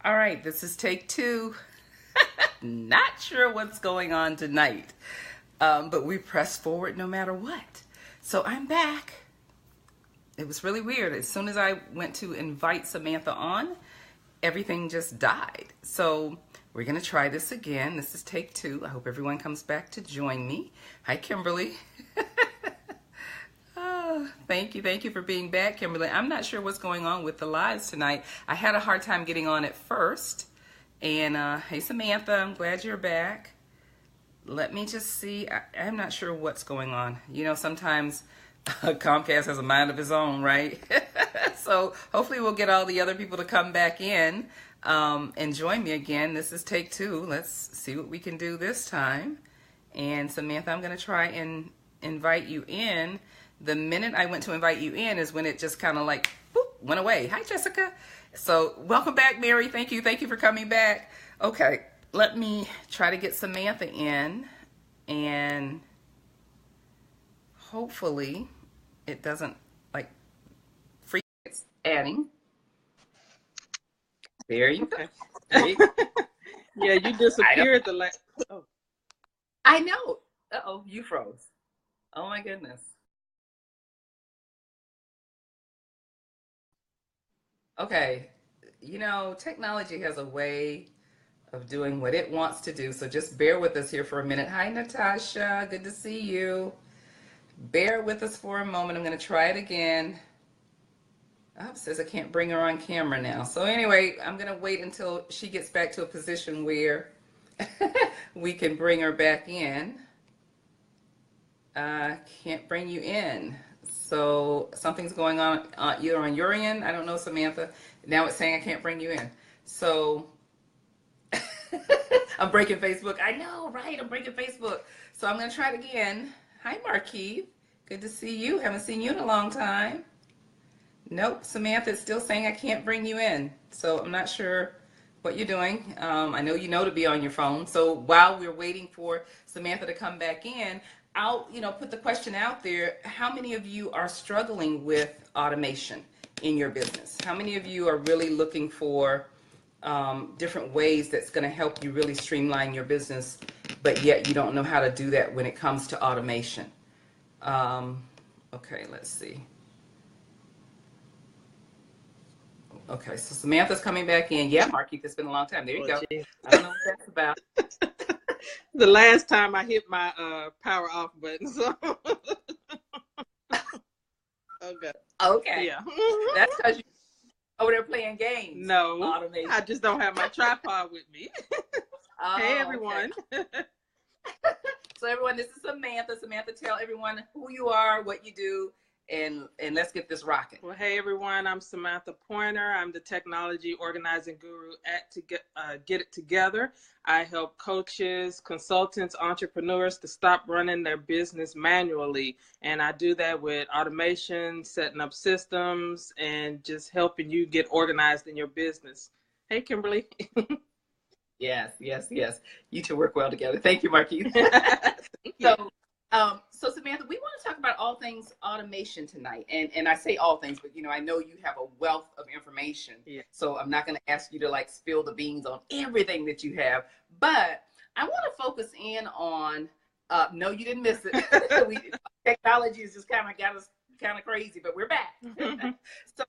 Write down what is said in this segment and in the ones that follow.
All right, this is take two. Not sure what's going on tonight, but we press forward no matter what. So I'm back. It was really weird. As soon as I went to invite Samantha on, everything just died. So we're going to try this again. This is take two. I hope everyone comes back to join me. Hi, Kimberly. Thank you. Thank you for being back, Kimberly. I'm not sure what's going on with the lives tonight. I had a hard time getting on at first. And hey, Samantha, I'm glad you're back. Let me just see. I'm not sure what's going on. You know, sometimes Comcast has a mind of his own, right? So hopefully we'll get all the other people to come back in and join me again. This is take two. Let's see what we can do this time. And Samantha, I'm going to try and invite you in. The minute I went to invite you in is when it just kind of like boop, went away. Hi, Jessica. So welcome back, Mary. Thank you. Thank you for coming back. Okay, let me try to get Samantha in, and hopefully it doesn't like freak. It's adding. There you go. There you go. Yeah, you disappeared the last. Oh. I know. Uh-oh, you froze. Oh my goodness. Okay, you know, technology has a way of doing what it wants to do, so just bear with us here for a minute. Hi, Natasha, good to see you. Bear with us for a moment. I'm going to try it again. Oh, it says I can't bring her on camera now. So anyway, I'm going to wait until she gets back to a position where we can bring her back in. Can't bring you in. So something's going on either on your end. I don't know, Samantha. Now it's saying I can't bring you in. So I'm breaking Facebook. I know, right? I'm breaking Facebook. So I'm going to try it again. Hi, Marquise. Good to see you. Haven't seen you in a long time. Nope, Samantha, it's still saying I can't bring you in. So I'm not sure what you're doing. I know you know to be on your phone. So while we're waiting for Samantha to come back in, I'll put the question out there. How many of you are struggling with automation in your business? How many of you are really looking for different ways that's going to help you really streamline your business, but yet you don't know how to do that when it comes to automation? Okay, let's see. Okay, so Samantha's coming back in. Yeah, Marquise, it's been a long time. There you go. Geez. I don't know what that's about. The last time I hit my power off button. So. Okay. Okay. Yeah. That's because you're over there playing games. No, automation. I just don't have my tripod with me. Oh, hey, everyone. Okay. So everyone, this is Samantha. Samantha, tell everyone who you are, what you do, and let's get this rocking. Well, hey everyone, I'm Samantha Pointer. I'm the technology organizing guru at Get It Together. I help coaches, consultants, entrepreneurs to stop running their business manually. And I do that with automation, setting up systems, and just helping you get organized in your business. Hey, Kimberly. Yes. You two work well together. Thank you, Marquise. So Samantha, we want to talk about all things automation tonight. And I say all things, but I know you have a wealth of information. Yeah. So I'm not going to ask you to like spill the beans on everything that you have. But I want to focus in on, no, you didn't miss it. Technology has just kind of got us kind of crazy, but we're back. So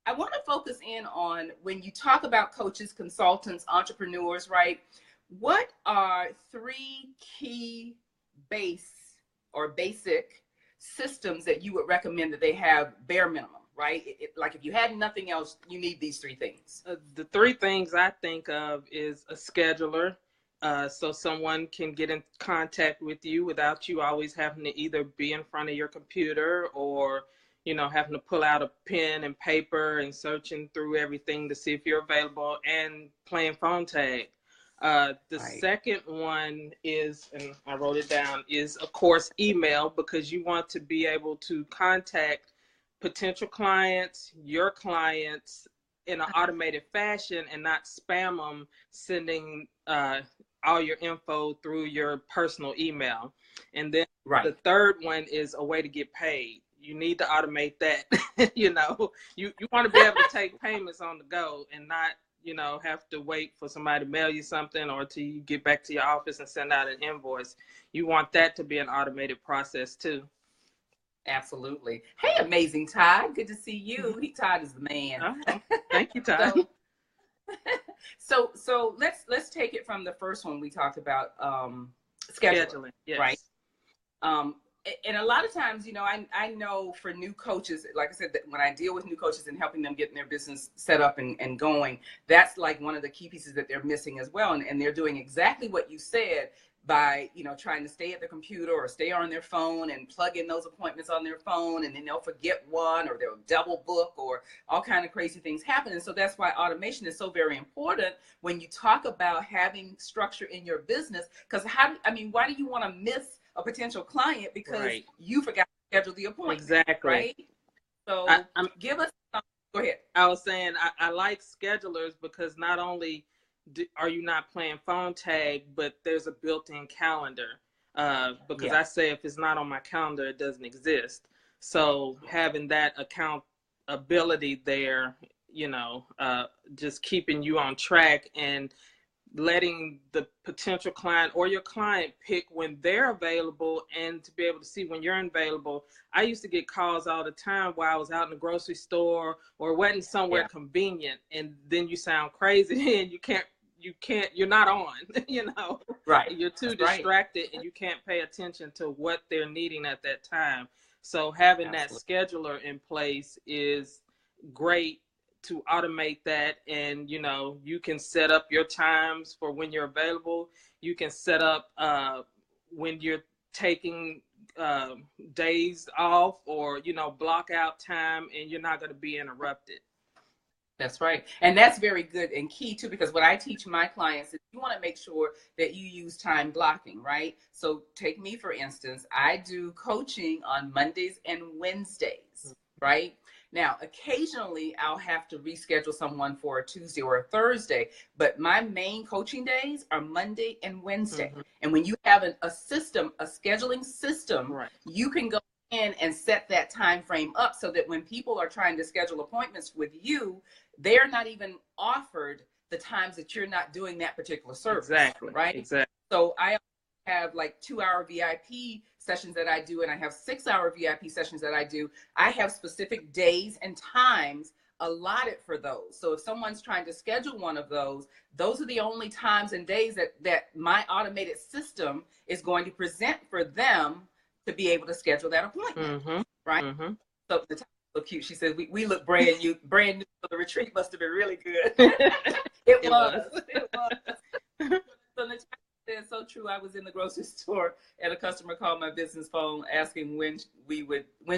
I want to focus in on when you talk about coaches, consultants, entrepreneurs, right? What are three key basic systems that you would recommend that they have bare minimum, right? Like if you had nothing else, you need these three things. The three things I think of is a scheduler. So someone can get in contact with you without you always having to either be in front of your computer or having to pull out a pen and paper and searching through everything to see if you're available and playing phone tag. The Right. second one is, and I wrote it down, is of course email, because you want to be able to contact potential clients, your clients in an automated fashion and not spam them, sending all your info through your personal email. And then Right. The third one is a way to get paid. You need to automate that. You want to be able to take payments on the go and not have to wait for somebody to mail you something or till you get back to your office and send out an invoice. You want that to be an automated process too. Absolutely. Hey, amazing Todd. Good to see you. Todd is the man. Oh, thank you, Todd. So let's take it from the first one we talked about, scheduling. Yes. Right. And a lot of times, I know for new coaches, like I said, that when I deal with new coaches and helping them get their business set up and going, that's like one of the key pieces that they're missing as well. And they're doing exactly what you said by, trying to stay at the computer or stay on their phone and plug in those appointments on their phone, and then they'll forget one or they'll double book or all kind of crazy things happen. And so that's why automation is so very important when you talk about having structure in your business. Because why do you want to miss a potential client because you forgot to schedule the appointment? Exactly. Right. So give us some. Go ahead. I was saying I like schedulers because not only are you not playing phone tag, but there's a built-in calendar. Because I say if it's not on my calendar, it doesn't exist. So having that accountability there, just keeping you on track and letting the potential client or your client pick when they're available and to be able to see when you're available. I used to get calls all the time while I was out in the grocery store or wasn't somewhere convenient, and then you sound crazy and you're not on, Right. You're too distracted and you can't pay attention to what they're needing at that time. So having that scheduler in place is great to automate that. And, you can set up your times for when you're available. You can set up when you're taking days off or, block out time and you're not going to be interrupted. That's right. And that's very good and key too, because what I teach my clients is you want to make sure that you use time blocking, right? So take me, for instance, I do coaching on Mondays and Wednesdays, right? Now, occasionally I'll have to reschedule someone for a Tuesday or a Thursday, but my main coaching days are Monday and Wednesday. Mm-hmm. And when you have a system, a scheduling system, you can go in and set that time frame up so that when people are trying to schedule appointments with you, they're not even offered the times that you're not doing that particular service. Exactly. Right. Exactly. So I have like 2-hour VIP sessions that I do, and I have 6-hour VIP sessions that I do. I have specific days and times allotted for those. So if someone's trying to schedule one of those are the only times and days that my automated system is going to present for them to be able to schedule that appointment. Mm-hmm. Right. Mm-hmm. So the time is so cute. She said, we look brand new. So the retreat must have been really good. It was. So the it's so true. I was in the grocery store and a customer called my business phone asking when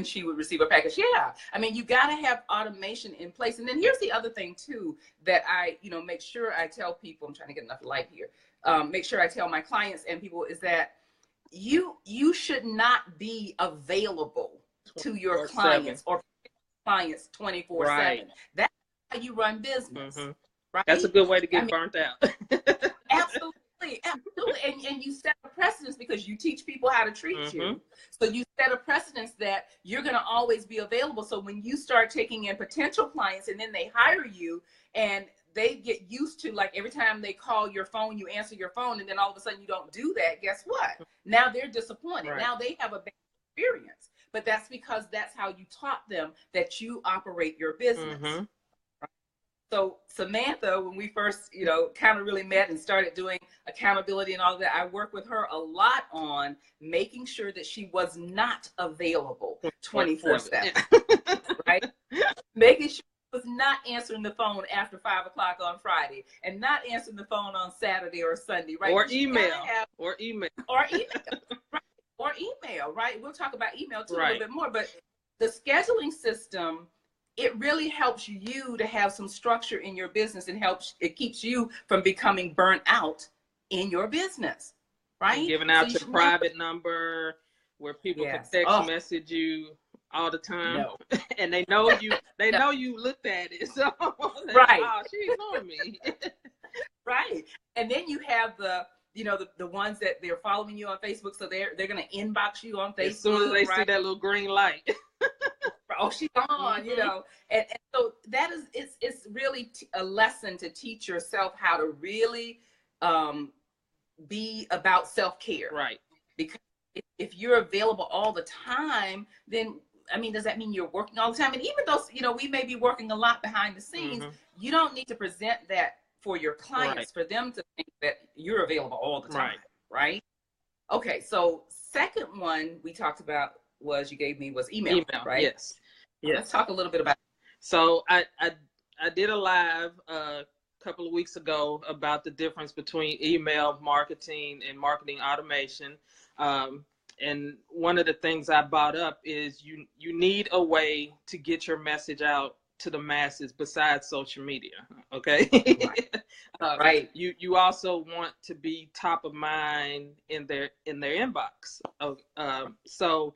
she would receive a package. Yeah. You got to have automation in place. And then here's the other thing too, that I, make sure I tell people, I'm trying to get enough light here. Make sure I tell my clients and people is that you should not be available to your clients or clients 24/7. Right. That's how you run business. Mm-hmm. Right. That's a good way to get burnt out. Absolutely. Absolutely. And you set a precedence because you teach people how to treat you. So you set a precedence that you're going to always be available. So when you start taking in potential clients and then they hire you and they get used to, like, every time they call your phone, you answer your phone, and then all of a sudden you don't do that, guess what? Now they're disappointed. Right. Now they have a bad experience. But that's because that's how you taught them that you operate your business. Mm-hmm. So Samantha, when we first, kind of really met and started doing accountability and all of that, I worked with her a lot on making sure that she was not available 24/7, right? Making sure she was not answering the phone after 5 o'clock on Friday and not answering the phone on Saturday or Sunday, right? Or email. Or email. Right? Or email, right? We'll talk about email too a little bit more, but the scheduling system, it really helps you to have some structure in your business and it keeps you from becoming burnt out in your business, right? And giving out your private number where people can text message you all the time. No. And they know you looked at it. So right. Oh, she's on me. Right. And then you have the ones that they're following you on Facebook, so they're going to inbox you on Facebook. As soon as they see that little green light. oh, she's on, you know. And so that is, it's really a lesson to teach yourself how to really be about self-care. Right. Because if you're available all the time, then, I mean, does that mean you're working all the time? And even though, you know, we may be working a lot behind the scenes, you don't need to present that for your clients, for them to think that you're available all the time, right? Okay, so second one we talked about was, you gave me, was email, right? Yes. Yes. Let's talk a little bit about it. So I did a live a couple of weeks ago about the difference between email marketing and marketing automation. And one of the things I brought up is you need a way to get your message out to the masses besides social media. Okay. Right. You also want to be top of mind in their inbox. So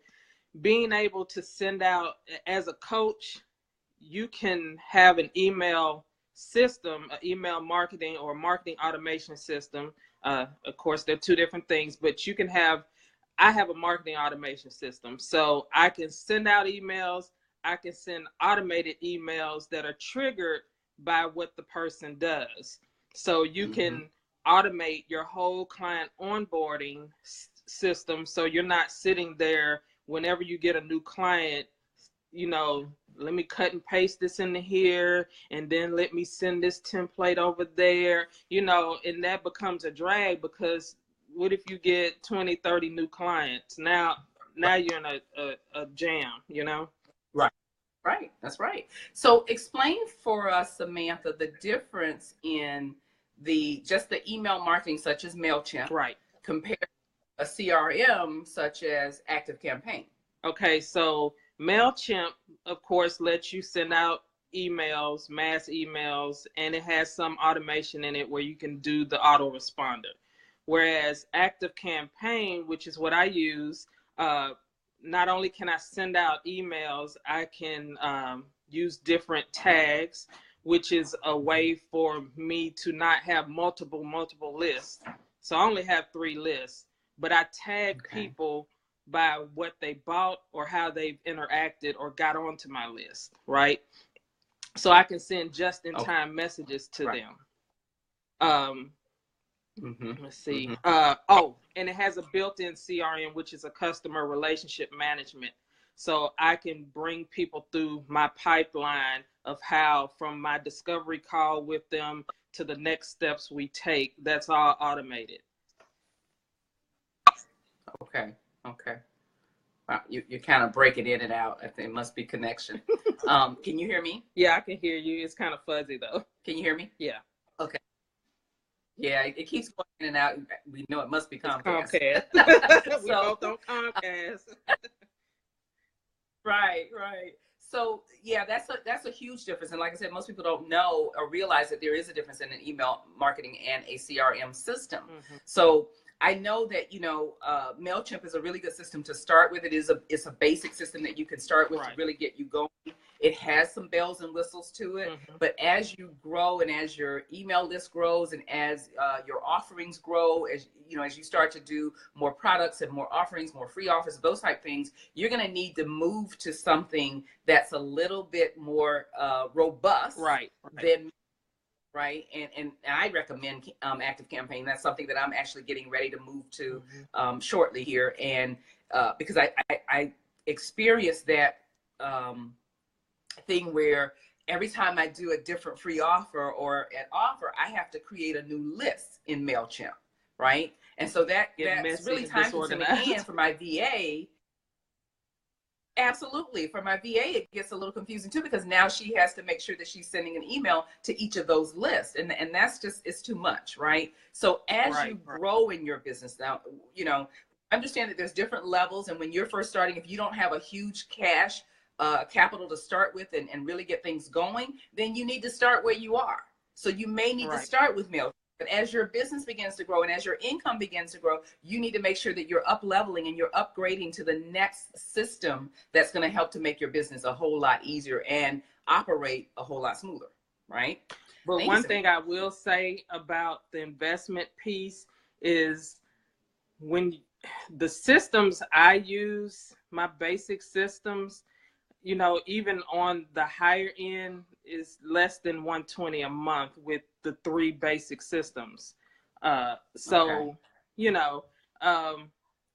being able to send out, as a coach, you can have an email system, an email marketing or marketing automation system. Of course, they're two different things, but you can have, I have a marketing automation system. So I can send out emails. I can send automated emails that are triggered by what the person does. So you can automate your whole client onboarding system. So you're not sitting there whenever you get a new client, you know, let me cut and paste this into here, and then let me send this template over there, you know, and that becomes a drag, because what if you get 20, 30 new clients? Now you're in a jam, you know? Right. Right. That's right. So explain for us, Samantha, the difference in just the email marketing, such as MailChimp, right, compared to a CRM such as ActiveCampaign. Okay, so MailChimp, of course, lets you send out emails, mass emails, and it has some automation in it where you can do the autoresponder. Whereas ActiveCampaign, which is what I use, not only can I send out emails, I can use different tags, which is a way for me to not have multiple lists. So I only have 3 lists, but I tag people by what they bought or how they've interacted or got onto my list, right? So I can send just-in-time messages to them. Let's see. And it has a built-in CRM, which is a customer relationship management. So I can bring people through my pipeline of how, from my discovery call with them to the next steps we take. That's all automated. Okay. Wow, you're kind of breaking in and out. I think it must be connection. Can you hear me? Yeah, I can hear you. It's kind of fuzzy though. Can you hear me? Yeah. Okay. Yeah, it keeps going in and out. We know it must be Comcast. We both on Comcast. Right. So yeah, that's a huge difference. And like I said, most people don't know or realize that there is a difference in an email marketing and a CRM system. So I know that, you know, MailChimp is a really good system to start with. It's a basic system that you can start with to really get you going. It has some bells and whistles to it, but as you grow and as your email list grows and as your offerings grow, as you know, as you start to do more products and more offerings, more free offers, those type things, you're going to need to move to something that's a little bit more robust than and I recommend ActiveCampaign. That's something that I'm actually getting ready to move to shortly here, and because I experienced that thing where every time I do a different free offer or an offer, I have to create a new list in MailChimp, right? And so that's really time consuming. And for my VA, absolutely, for my VA, it gets a little confusing too, because now she has to make sure that she's sending an email to each of those lists, and that's just, it's too much, right? So as you grow in your business now, you know, understand that there's different levels, and when you're first starting, if you don't have a huge cash capital to start with and really get things going, then you need to start where you are. So you may need to start with MailChimp. But as your business begins to grow and as your income begins to grow, you need to make sure that you're up leveling and you're upgrading to the next system that's going to help to make your business a whole lot easier and operate a whole lot smoother, right? But one thing I will say about the investment piece is, when the systems I use, my basic systems, you know, even on the higher end is less than 120 a month with the 3 basic systems. So, Okay. you know,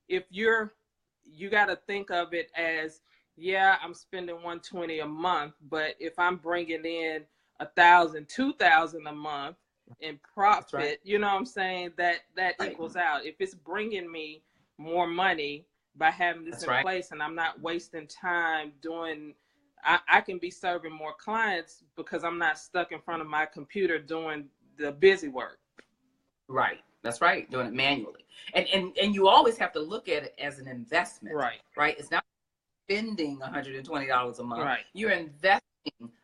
if you got to think of it as, yeah, I'm spending 120 a month, but if I'm bringing in 1,000, 2,000 a month in That's right. profit, you know what I'm saying? That Right. equals out. If it's bringing me more money by having this That's in right. place, and I'm not wasting time doing, I can be serving more clients because I'm not stuck in front of my computer doing the busy work. Right. That's right. Doing it manually. And you always have to look at it as an investment. Right. Right. It's not spending $120 a month. Right. You're investing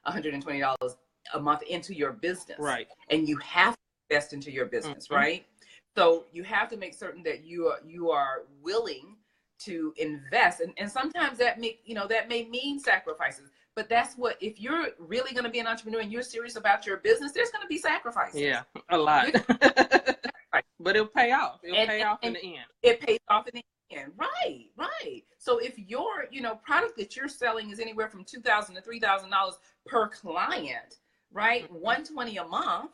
$120 a month into your business. Right. And you have to invest into your business, Mm-hmm. right? So you have to make certain that you are willing to invest. And sometimes that may mean sacrifices. But that's what, if you're really going to be an entrepreneur and you're serious about your business, there's going to be sacrifices. Yeah, a lot. But it'll pay off. It'll pay off in the end. It pays off in the end. Right, right. So if your, product that you're selling is anywhere from $2,000 to $3,000 per client, right? Mm-hmm. $120 a month,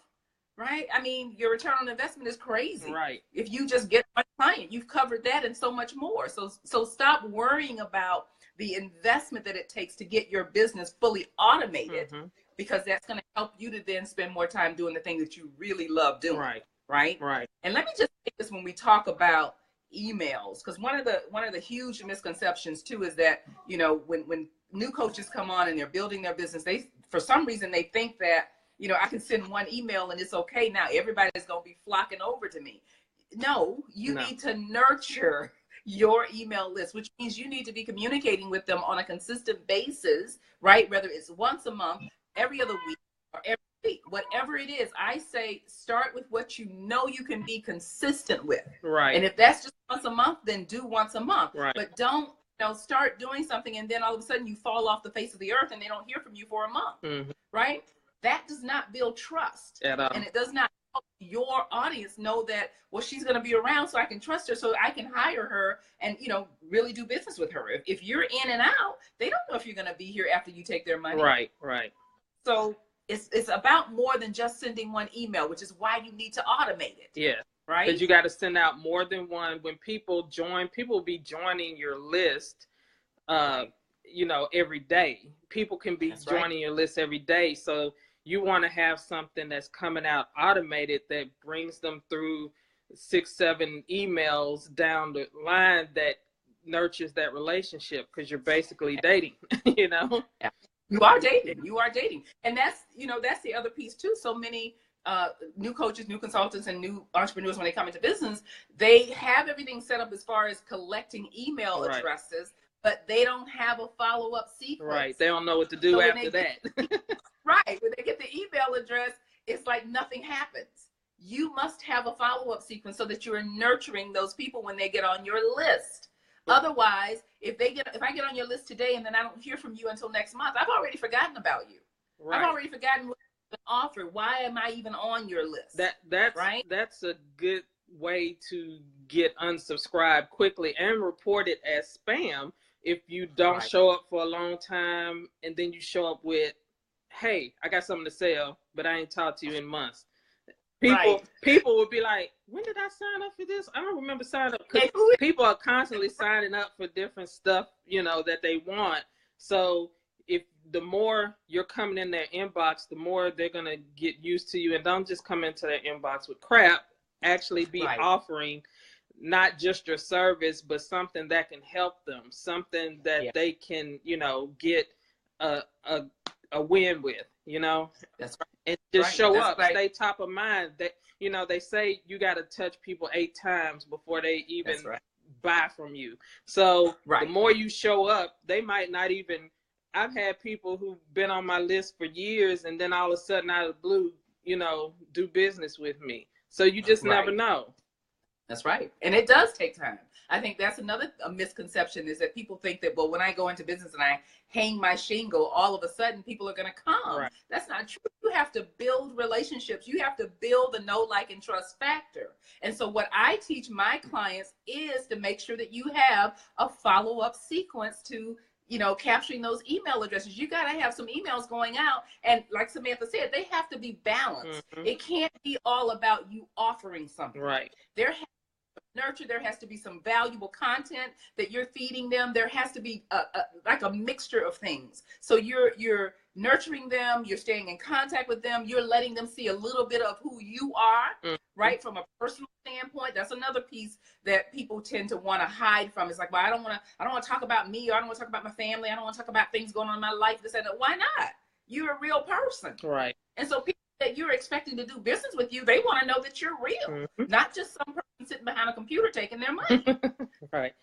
right? I mean, your return on investment is crazy. Right. If you just get one client, you've covered that and so much more. So stop worrying about the investment that it takes to get your business fully automated, Mm-hmm. because that's going to help you to then spend more time doing the thing that you really love doing. Right. Right. Right. And let me just say this when we talk about emails, because one of the huge misconceptions too is that, when new coaches come on and they're building their business, they, for some reason, they think that, I can send one email and it's okay. Now everybody's going to be flocking over to me. No, you need to nurture your email list, which means you need to be communicating with them on a consistent basis, right? Whether it's once a month, every other week, or every week, whatever it is. I say start with what you know you can be consistent with. Right. And if that's just once a month, then do once a month. Right. But don't start doing something and then all of a sudden you fall off the face of the earth and they don't hear from you for a month. Mm-hmm. Right? That does not build trust. At all. And it does not help your audience know that, well, she's going to be around so I can trust her, so I can hire her and, really do business with her. If you're in and out, they don't know if you're going to be here after you take their money. Right. Right. So it's about more than just sending one email, which is why you need to automate it. Yeah. Right. Because you got to send out more than one. When people will be joining your list, every day. People can be joining your list every day. So you want to have something that's coming out automated that brings them through 6-7 emails down the line that nurtures that relationship, because you're basically dating, Yeah. You are dating. And that's the other piece too. So many new coaches, new consultants, and new entrepreneurs, when they come into business, they have everything set up as far as collecting email addresses, but they don't have a follow-up sequence. Right. They don't know what to do after that. Right. When they get the email address, it's like nothing happens. You must have a follow-up sequence so that you're nurturing those people when they get on your list. Otherwise, if I get on your list today and then I don't hear from you until next month, I've already forgotten about you. Right. I've already forgotten what you've offered. Why am I even on your list? That's right. That's a good way to get unsubscribed quickly and report it as spam if you don't show up for a long time and then you show up with, hey, I got something to sell, but I ain't talked to you in months. People would be like, when did I sign up for this? I don't remember signing up. Because people are constantly signing up for different stuff, that they want. So if the more you're coming in their inbox, the more they're going to get used to you. And don't just come into their inbox with crap. Actually be offering not just your service, but something that can help them, something that they can, get a win with, That's right. And just show up, stay top of mind. That, they say you got to touch people 8 times before they even buy from you. So the more you show up, they might not even. I've had people who've been on my list for years, and then all of a sudden, out of the blue, do business with me. So you just never know. That's right. And it does take time. I think that's another misconception, is that people think that, well, when I go into business and I hang my shingle, all of a sudden people are going to come. Right. That's not true. You have to build relationships. You have to build the know, like, and trust factor. And so what I teach my clients is to make sure that you have a follow-up sequence to capturing those email addresses. You got to have some emails going out. And like Samantha said, they have to be balanced. It can't be all about you offering something. Right. There has to be nurture. There has to be some valuable content that you're feeding them. There has to be like a mixture of things. So you're nurturing them. You're staying in contact with them. You're letting them see a little bit of who you are, right? From a personal standpoint. That's another piece that people tend to want to hide from. It's like, well, I don't want to talk about me, or I don't want to talk about my family. I don't want to talk about things going on in my life. This and that. Why not? You're a real person. Right. And so people that you're expecting to do business with you, they want to know that you're real, not just some person sitting behind a computer taking their money. Right.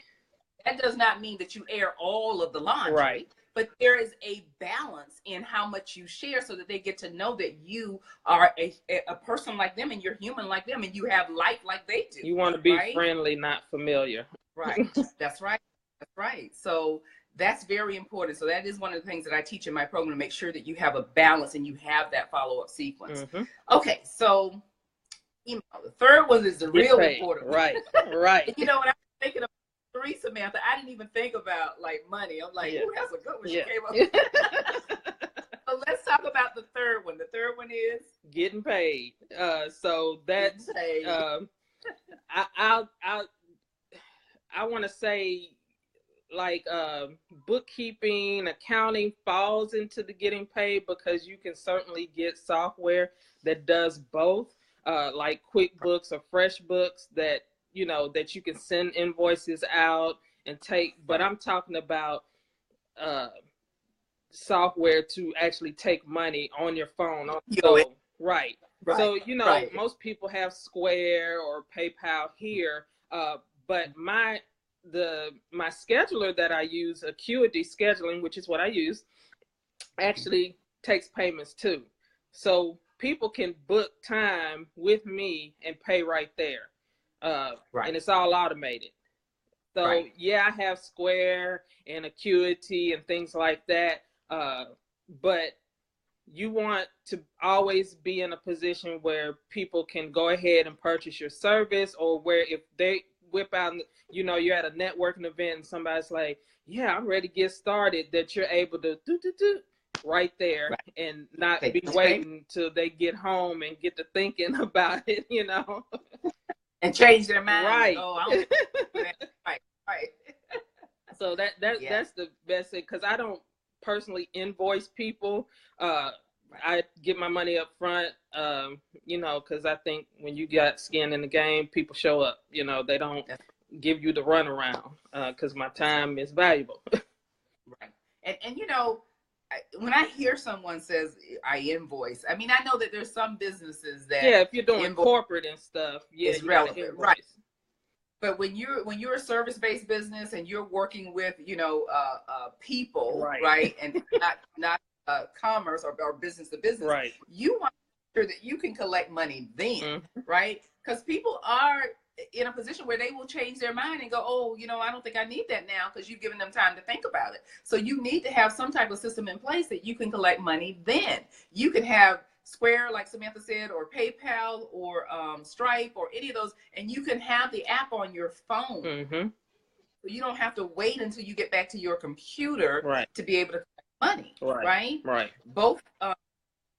That does not mean that you air all of the laundry. Right. But there is a balance in how much you share, so that they get to know that you are a person like them, and you're human like them, and you have life like they do. You want to be friendly, not familiar. Right. That's right. That's right. So that's very important. So that is one of the things that I teach in my program, to make sure that you have a balance and you have that follow-up sequence. Okay. So, the third one is the real important one. Right. Right. When I'm thinking of three, Samantha, I didn't even think about like money. I'm like, oh, that's a good one. She came up with. So let's talk about the third one. The third one is getting paid. So that's I want to say, like, bookkeeping, accounting falls into the getting paid, because you can certainly get software that does both, like QuickBooks or FreshBooks, that that you can send invoices out and take. But I'm talking about software to actually take money on your phone. Right. So most people have Square or PayPal here, but my scheduler that I use, Acuity Scheduling, which is what I use, actually takes payments too. So people can book time with me and pay right there. And it's all automated. So I have Square and Acuity and things like that. But you want to always be in a position where people can go ahead and purchase your service, or where if they whip out, you're at a networking event and somebody's like, yeah, I'm ready to get started, that you're able to do right there, and not be waiting till they get home and get to thinking about it, and change their mind. Right. Oh, I don't right. So that's the best thing, because I don't personally invoice people. I get my money up front, because I think when you got skin in the game, people show up. They don't give you the runaround, because my time is valuable. Right. And when I hear someone says I invoice, I mean, I know that there's some businesses that if you're doing corporate and stuff, it's relevant, right? But when you're a service-based business and you're working with people, right, and not commerce or business to business, right, you want to make sure that you can collect money then, right? Because people are in a position where they will change their mind and go, oh, I don't think I need that now, because you've given them time to think about it. So you need to have some type of system in place that you can collect money then. You can have Square, like Samantha said, or PayPal, or Stripe, or any of those, and you can have the app on your phone. So you don't have to wait until you get back to your computer to be able to collect money, right? Both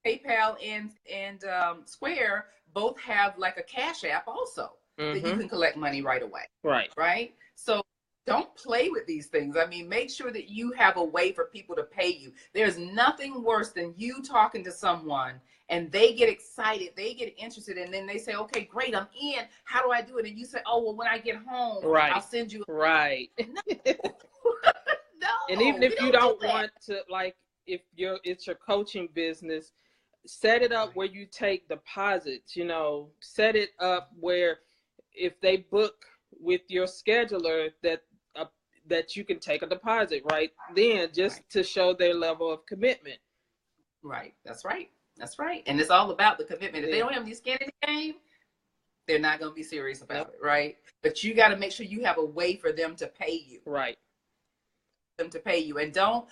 PayPal and Square both have like a Cash App also, that you can collect money right away. Right? So don't play with these things. I mean, make sure that you have a way for people to pay you. There's nothing worse than you talking to someone and they get excited, they get interested, and then they say, okay, great, I'm in. How do I do it? And you say, oh, well, when I get home, I'll send you. No. And even if you don't want to, like, if it's your coaching business, set it up where you take deposits, set it up where if they book with your scheduler, that you can take a deposit then, just to show their level of commitment. Right. That's right. And it's all about the commitment. If they don't have any skin in the game, they're not going to be serious about it, right? But you got to make sure you have a way for them to pay you. Right. Them to pay you. And don't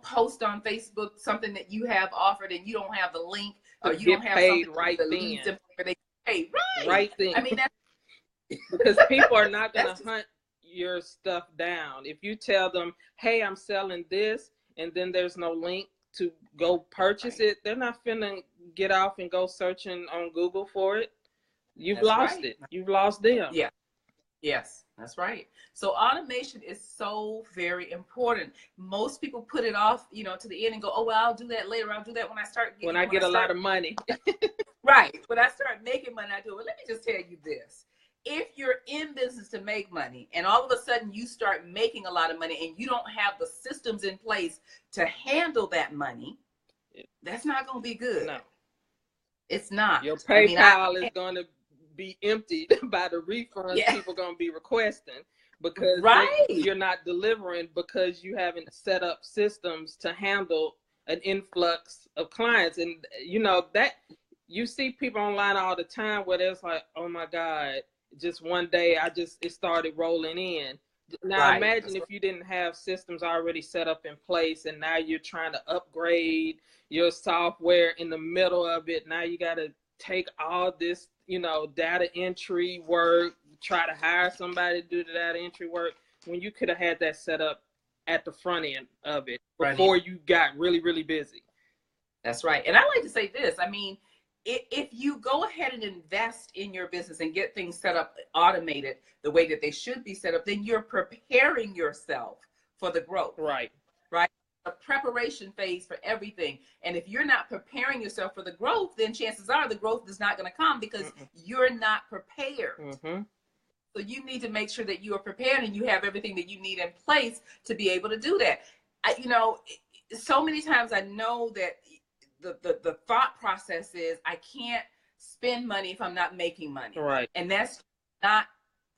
post on Facebook something that you have offered and you don't have the link, or you don't have paid something right that then. leads them where they pay. Right then. I mean, because people are not going to hunt your stuff down. If you tell them, hey, I'm selling this, and then there's no link to go purchase it, they're not finna get off and go searching on Google for it. You've lost it. You've lost them. Yeah. Yes, that's right. So automation is so very important. Most people put it off, to the end and go, oh, well, I'll do that later. I'll do that when I start getting, when I get a lot of money. Right. When I start making money, I do it. Well, let me just tell you this. If you're in business to make money and all of a sudden you start making a lot of money and you don't have the systems in place to handle that money, that's not going to be good. No. It's not. Your PayPal is going to be emptied by the refunds people going to be requesting because you're not delivering because you haven't set up systems to handle an influx of clients. And that you see people online all the time where it's like, oh my God, just one day it started rolling in. Now imagine if you didn't have systems already set up in place and now you're trying to upgrade your software in the middle of it. Now you got to take all this, data entry work, try to hire somebody to do the data entry work when you could have had that set up at the front end of it before you got really, really busy. That's right. And I like to say this. I mean, if you go ahead and invest in your business and get things set up, automated the way that they should be set up, then you're preparing yourself for the growth. Right. A preparation phase for everything. And if you're not preparing yourself for the growth, then chances are the growth is not going to come because you're not prepared. So you need to make sure that you are prepared and you have everything that you need in place to be able to do that. So many times I know that the thought process is I can't spend money if I'm not making money. Right. And that's not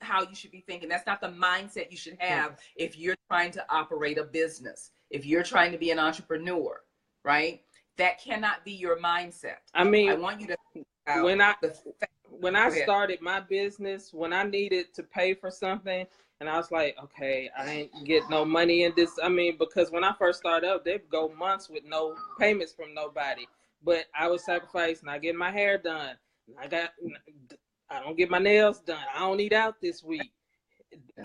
how you should be thinking. That's not the mindset you should have if you're trying to operate a business. If you're trying to be an entrepreneur, right? That cannot be your mindset. I mean, I want you to think about when I started my business, when I needed to pay for something, and I was like, okay, I ain't get no money in this. I mean, because when I first started up, they'd go months with no payments from nobody. But I was sacrificing. I get my hair done. I don't get my nails done. I don't eat out this week.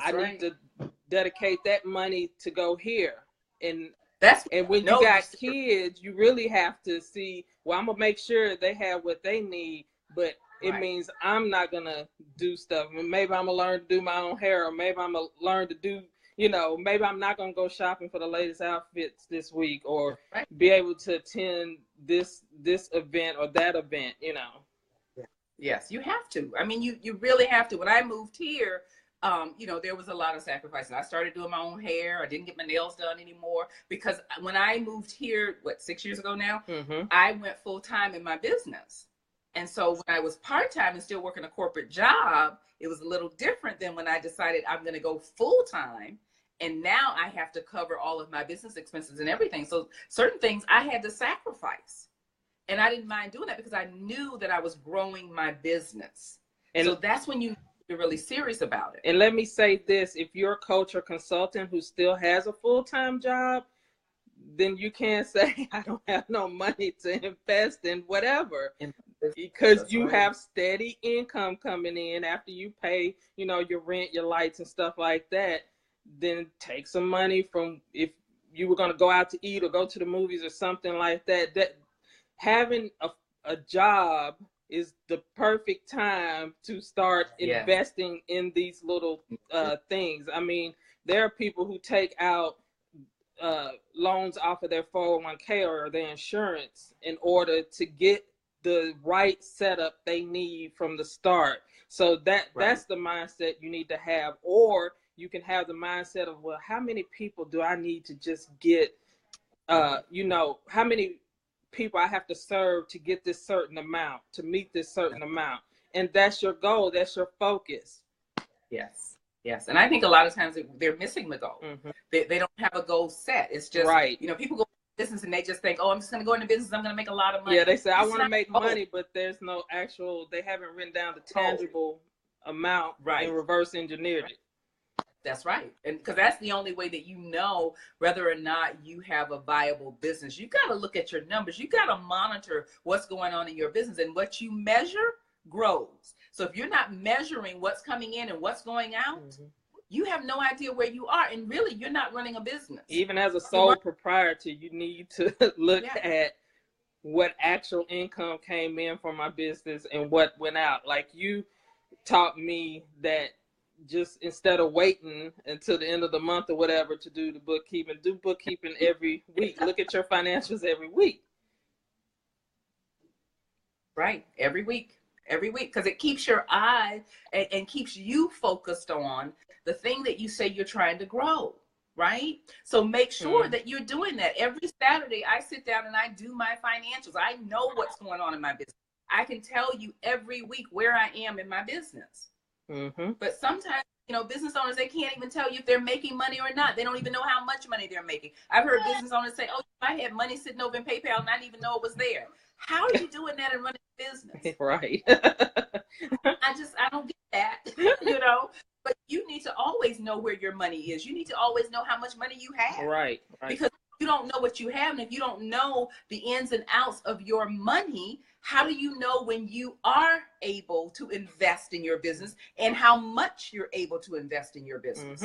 I need to dedicate that money to go here. And when you got kids, you really have to see, well, I'm going to make sure they have what they need, but it means I'm not going to do stuff. Maybe I'm going to learn to do my own hair, or maybe I'm going to learn to do, maybe I'm not going to go shopping for the latest outfits this week, or be able to attend this event or that event, Yes, you have to. I mean, you really have to. When I moved here, there was a lot of sacrifices. I started doing my own hair. I didn't get my nails done anymore because when I moved here, 6 years ago now, I went full time in my business. And so when I was part-time and still working a corporate job, it was a little different than when I decided I'm going to go full time. And now I have to cover all of my business expenses and everything. So certain things I had to sacrifice. And I didn't mind doing that because I knew that I was growing my business. And so that's when you're really serious about it. And let me say this, if you're a coach or consultant who still has a full-time job, then you can't say, I don't have no money to invest in whatever. Because you have steady income coming in after you pay, your rent, your lights and stuff like that. Then take some money from, if you were going to go out to eat or go to the movies or something like that, that having a job is the perfect time to start investing in these little things. I mean, there are people who take out loans off of their 401k or their insurance in order to get the right setup they need from the start. So that's the mindset you need to have. Or you can have the mindset of, well, how many people do I need to just get, how many people I have to serve to get this certain amount, to meet this certain amount. And that's your goal. That's your focus. Yes. Yes. And I think a lot of times they're missing the goal. They don't have a goal set. It's just, people go into business and they just think, oh, I'm just going to go into business. I'm going to make a lot of money. Yeah, they say, I want to make money, but there's no actual, they haven't written down the tangible amount and reverse engineered it. That's right. And because that's the only way that you know whether or not you have a viable business. You got to look at your numbers. You got to monitor what's going on in your business, and what you measure grows. So if you're not measuring what's coming in and what's going out, you have no idea where you are. And really, you're not running a business. Even as a sole proprietor, you need to look at what actual income came in from my business and what went out. Like, you taught me that just instead of waiting until the end of the month or whatever to do the bookkeeping, do bookkeeping every week. Look at your financials every week. Right. Every week, because it keeps your eye and keeps you focused on the thing that you say you're trying to grow. Right. So make sure that you're doing that. Every Saturday, I sit down and I do my financials. I know what's going on in my business. I can tell you every week where I am in my business. But sometimes, business owners, they can't even tell you if they're making money or not. They don't even know how much money they're making. I've heard business owners say, oh, I had money sitting over in PayPal and I didn't even know it was there. How are you doing that and running a business? Right. I don't get that, but you need to always know where your money is. You need to always know how much money you have. Right. Because you don't know what you have. And if you don't know the ins and outs of your money, how do you know when you are able to invest in your business and how much you're able to invest in your business?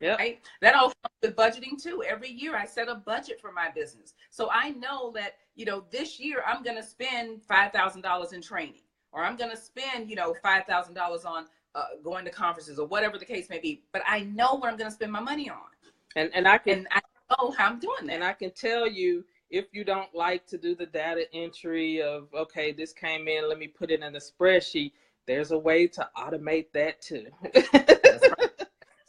Yeah. Right? That all comes with budgeting too. Every year I set a budget for my business. So I know that, this year I'm going to spend $5,000 in training, or I'm going to spend, $5,000 on going to conferences or whatever the case may be. But I know what I'm going to spend my money on. And I know how I'm doing that. And I can tell you, if you don't like to do the data entry of, okay, this came in, let me put it in a spreadsheet, there's a way to automate that too. That's right.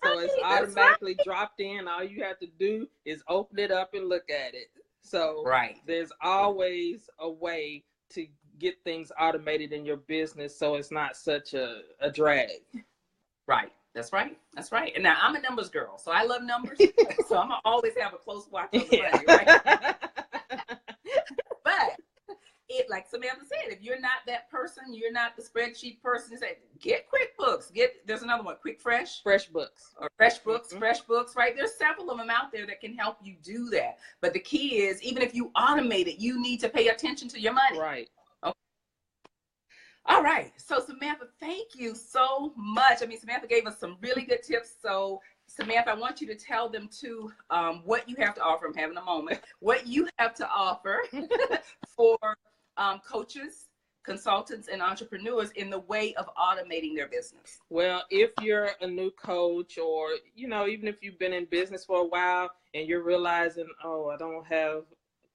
So it's automatically dropped in. All you have to do is open it up and look at it. So there's always a way to get things automated in your business so it's not such a drag. Right. That's right. That's right. And now I'm a numbers girl, so I love numbers. So I'm going to always have a close watch on the money, right? But like Samantha said, if you're not that person, you're not the spreadsheet person, say, get QuickBooks. There's another one, FreshBooks. Or FreshBooks, right? There's several of them out there that can help you do that. But the key is, even if you automate it, you need to pay attention to your money. Right. Okay. All right. So Samantha, thank you so much. Samantha gave us some really good tips. So Samantha, I want you to tell them too what you have to offer. I'm having a moment. What you have to offer for coaches, consultants, and entrepreneurs in the way of automating their business. Well, if you're a new coach, or even if you've been in business for a while and you're realizing, oh, I don't have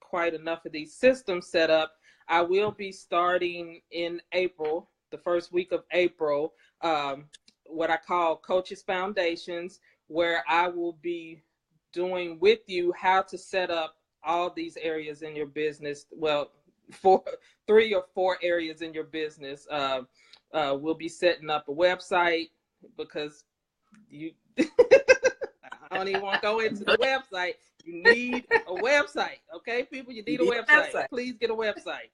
quite enough of these systems set up, I will be starting in April, the first week of April, what I call Coaches Foundations, where I will be doing with you how to set up all these areas in your business. Well, 3 or 4 areas in your business. We'll be setting up a website, because I don't even want to go into the website. You need a website, okay, people? You need a website. Please get a website.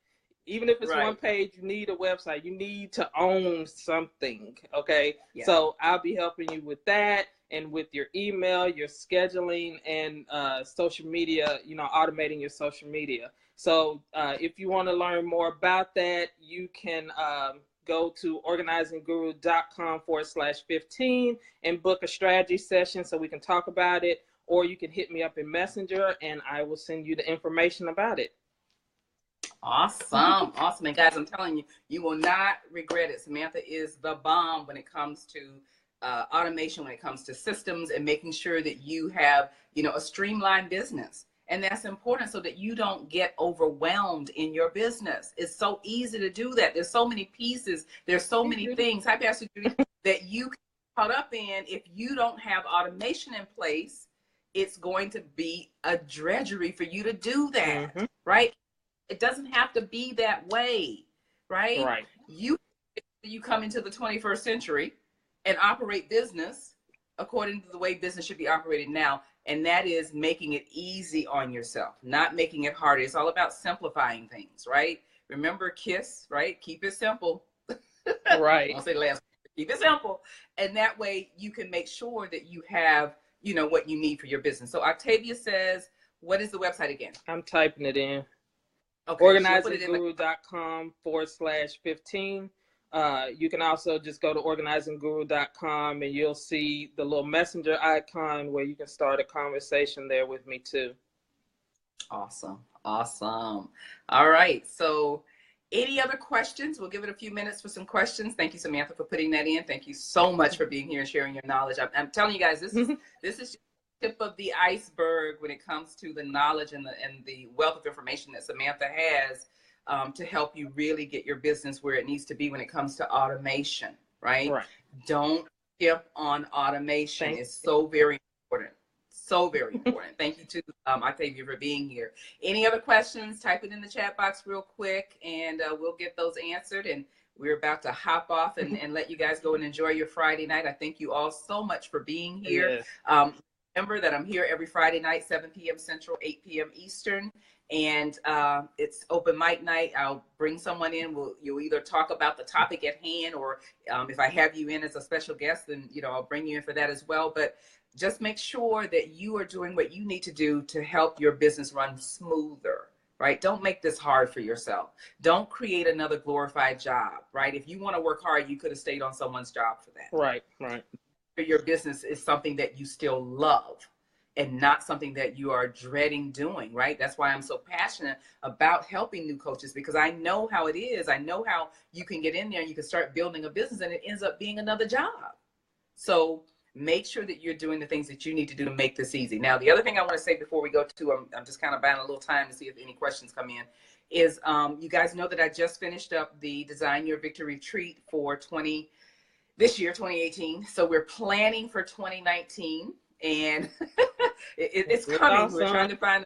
Even if it's one page, you need a website. You need to own something, okay? Yeah. So I'll be helping you with that, and with your email, your scheduling, and social media, automating your social media. So if you want to learn more about that, you can go to organizingguru.com/15 and book a strategy session so we can talk about it, or you can hit me up in Messenger and I will send you the information about it. Awesome. And guys, I'm telling you, you will not regret it. Samantha is the bomb when it comes to automation, when it comes to systems, and making sure that you have, a streamlined business. And that's important so that you don't get overwhelmed in your business. It's so easy to do that. There's so many pieces. There's so many things, hi, Pastor Judy, that you can get caught up in. If you don't have automation in place, it's going to be a drudgery for you to do that, right? It doesn't have to be that way, right? Right. You come into the 21st century and operate business according to the way business should be operated now. And that is making it easy on yourself, not making it harder. It's all about simplifying things, right? Remember KISS, right? Keep it simple. Right. I'll say the last. Keep it simple. And that way you can make sure that you have, what you need for your business. So Octavia says, what is the website again? I'm typing it in. Okay, organizingguru.com/15. You can also just go to organizingguru.com and you'll see the little messenger icon where you can start a conversation there with me too. Awesome. Awesome. All right. So any other questions? We'll give it a few minutes for some questions. Thank you, Samantha, for putting that in. Thank you so much for being here and sharing your knowledge. I'm telling you guys, this is just the tip of the iceberg when it comes to the knowledge and the wealth of information that Samantha has to help you really get your business where it needs to be when it comes to automation, right? Don't skip on automation. It's so very important. So very important. Thank you to Octavia for being here. Any other questions? Type it in the chat box real quick and we'll get those answered. And we're about to hop off and let you guys go and enjoy your Friday night. I thank you all so much for being here. Yes. Remember that I'm here every Friday night, 7 p.m. Central, 8 p.m. Eastern. And it's open mic night. I'll bring someone in. You'll either talk about the topic at hand, or if I have you in as a special guest, then I'll bring you in for that as well. But just make sure that you are doing what you need to do to help your business run smoother, right? Don't make this hard for yourself. Don't create another glorified job, right? If you want to work hard, you could have stayed on someone's job for that. Right. Your business is something that you still love and not something that you are dreading doing, right? That's why I'm so passionate about helping new coaches, because I know how it is. I know how you can get in there and you can start building a business and it ends up being another job. So make sure that you're doing the things that you need to do to make this easy. Now, the other thing I want to say before we go to, I'm just kind of buying a little time to see if any questions come in, is you guys know that I just finished up the Design Your Victory Retreat for this year, 2018. So we're planning for 2019, and it's coming. Awesome. We're trying to find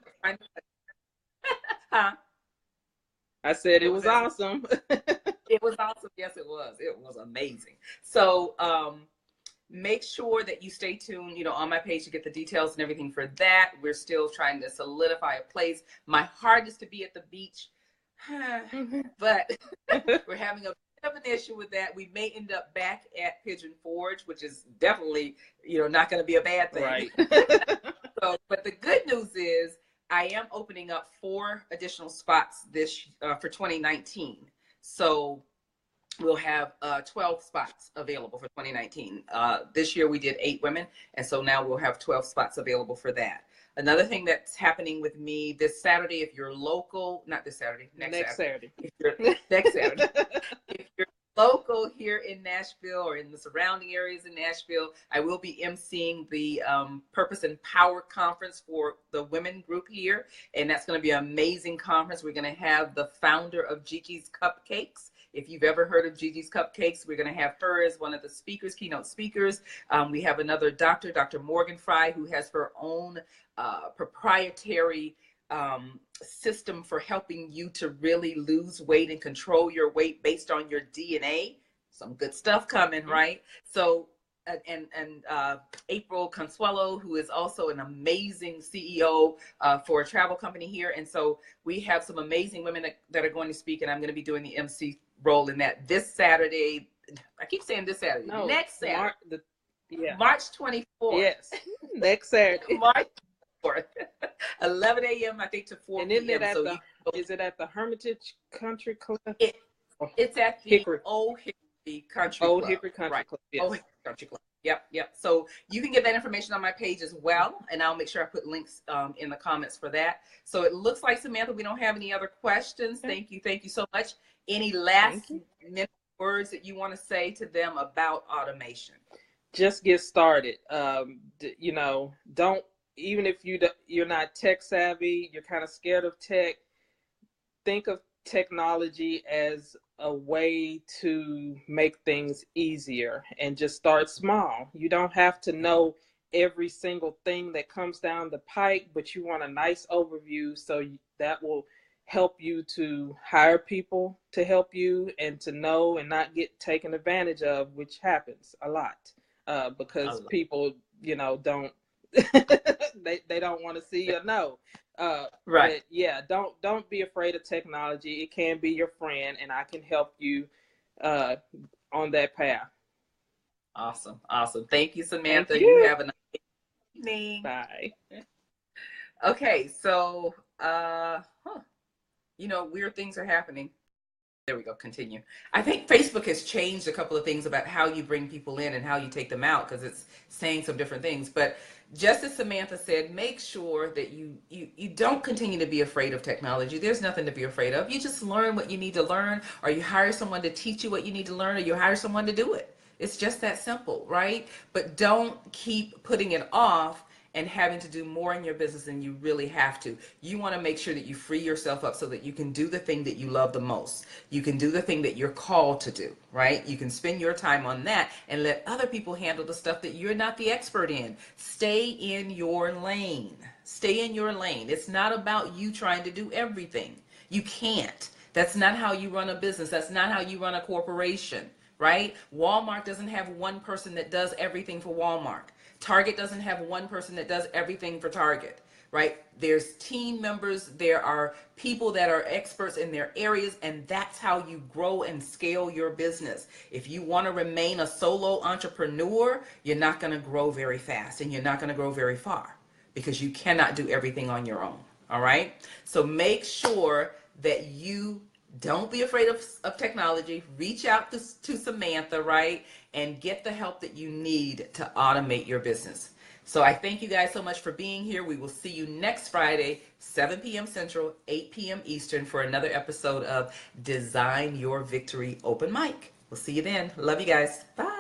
huh? I said it was awesome. It was awesome. Yes, it was. It was amazing. So make sure that you stay tuned, on my page to get the details and everything for that. We're still trying to solidify a place. My heart is to be at the beach, but we're having a of an issue with that. We may end up back at Pigeon Forge, which is definitely, not going to be a bad thing. Right. But the good news is I am opening up 4 additional spots for 2019. So we'll have 12 spots available for 2019. This year we did 8 women, and so now we'll have 12 spots available for that. Another thing that's happening with me this Saturday, if you're local, not this Saturday, next Saturday. Next Saturday. If you're local here in Nashville or in the surrounding areas in Nashville, I will be emceeing the Purpose and Power Conference for the women group here. And that's going to be an amazing conference. We're going to have the founder of Gigi's Cupcakes. If you've ever heard of Gigi's Cupcakes, we're going to have her as one of the speakers, keynote speakers. We have another Dr. Morgan Fry, who has her own proprietary system for helping you to really lose weight and control your weight based on your DNA. Some good stuff coming, right? So, and April Consuelo, who is also an amazing CEO for a travel company here. And so we have some amazing women that are going to speak, and I'm going to be doing the MC role in that this Saturday. I keep saying this Saturday. No, next Saturday. March 24th. Yes, next Saturday. March 4th. 11 a.m. I think to 4 and p.m. Is it at the Hermitage Country Club? It's at the Old Hickory Country Club. Old Hickory Country Club. Yes. Old Hickory Country Club. Yep. So you can get that information on my page as well, and I'll make sure I put links in the comments for that. So it looks like, Samantha, we don't have any other questions. Thank you so much. Any last minute words that you want to say to them about automation? Just get started. Don't, even if you're not tech savvy, you're kind of scared of tech, think of technology as a way to make things easier, and just start small. You don't have to know every single thing that comes down the pike, but you want a nice overview, so that will help you to hire people to help you and to know and not get taken advantage of, which happens a lot because people, don't they don't want to see you know. Right. But yeah, don't be afraid of technology. It can be your friend, and I can help you on that path. Awesome. Thank you, Samantha. You have a nice evening. Bye. Okay, so weird things are happening. There we go. Continue. I think Facebook has changed a couple of things about how you bring people in and how you take them out, because it's saying some different things. But just as Samantha said, make sure that you don't continue to be afraid of technology. There's nothing to be afraid of. You just learn what you need to learn, or you hire someone to teach you what you need to learn, or you hire someone to do it. It's just that simple, right? But don't keep putting it off and having to do more in your business than you really have to. You want to make sure that you free yourself up so that you can do the thing that you love the most. You can do the thing that you're called to do, right? You can spend your time on that and let other people handle the stuff that you're not the expert in. Stay in your lane. Stay in your lane. It's not about you trying to do everything. You can't. That's not how you run a business. That's not how you run a corporation, right? Walmart doesn't have one person that does everything for Walmart. Target doesn't have one person that does everything for Target, right? There's team members, there are people that are experts in their areas, and that's how you grow and scale your business. If you want to remain a solo entrepreneur, you're not going to grow very fast, and you're not going to grow very far, because you cannot do everything on your own, all right? So make sure that you don't be afraid of technology. Reach out to Samantha, right? And get the help that you need to automate your business. So I thank you guys so much for being here. We will see you next Friday, 7 p.m. Central, 8 p.m. Eastern, for another episode of Design Your Victory Open Mic. We'll see you then. Love you guys. Bye.